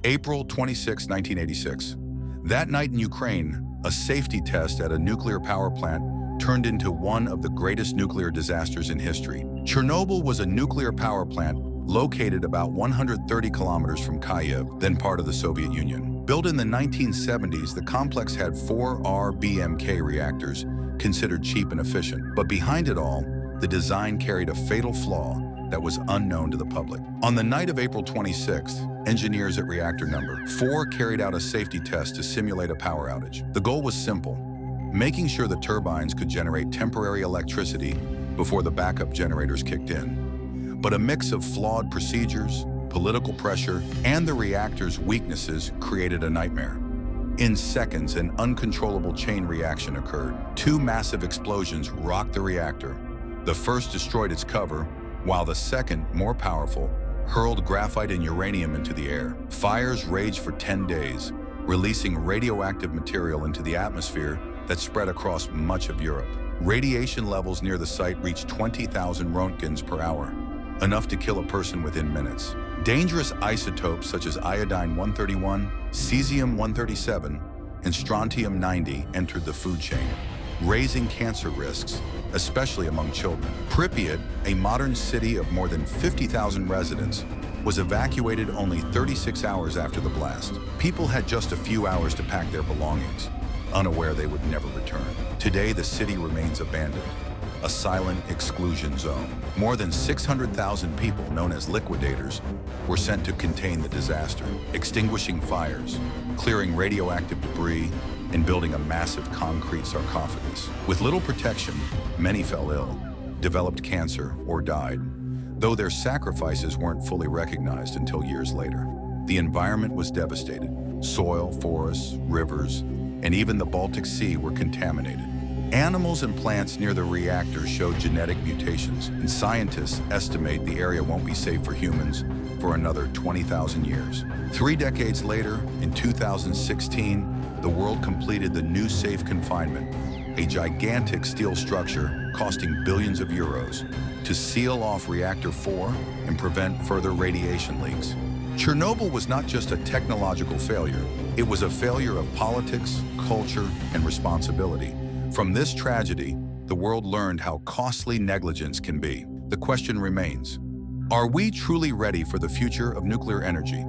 April 26, 1986. That night in Ukraine, a safety test at a nuclear power plant turned into one of the greatest nuclear disasters in history. Chernobyl was a nuclear power plant located about 130 kilometers from Kyiv, then part of the Soviet Union. Built in the 1970s, the complex had 4 RBMK reactors, considered cheap and efficient. But behind it all, the design carried a fatal flaw that was unknown to the public. On the night of April 26th, engineers at Reactor No. 4 carried out a safety test to simulate a power outage. The goal was simple: making sure the turbines could generate temporary electricity before the backup generators kicked in. But a mix of flawed procedures, political pressure, and the reactor's weaknesses created a nightmare. In seconds, an uncontrollable chain reaction occurred. 2 massive explosions rocked the reactor. The first destroyed its cover, while the second, more powerful, hurled graphite and uranium into the air. Fires raged for 10 days, releasing radioactive material into the atmosphere that spread across much of Europe. Radiation levels near the site reached 20,000 roentgens per hour, enough to kill a person within minutes. Dangerous isotopes such as iodine-131, cesium-137, and strontium-90 entered the food chain, raising cancer risks, especially among children. Pripyat, a modern city of more than 50,000 residents, was evacuated only 36 hours after the blast. People had just a few hours to pack their belongings, unaware they would never return. Today, the city remains abandoned, a silent exclusion zone. More than 600,000 people, known as liquidators, were sent to contain the disaster, extinguishing fires, clearing radioactive debris, and building a massive concrete sarcophagus. With little protection, many fell ill, developed cancer, or died, though their sacrifices weren't fully recognized until years later. The environment was devastated. Soil, forests, rivers, and even the Baltic Sea were contaminated. Animals and plants near the reactor showed genetic mutations, and scientists estimate the area won't be safe for humans for another 20,000 years. 3 decades later, in 2016, the world completed the new safe confinement, a gigantic steel structure costing billions of euros, to seal off Reactor 4 and prevent further radiation leaks. Chernobyl was not just a technological failure, it was a failure of politics, culture, and responsibility. From this tragedy, the world learned how costly negligence can be. The question remains: are we truly ready for the future of nuclear energy?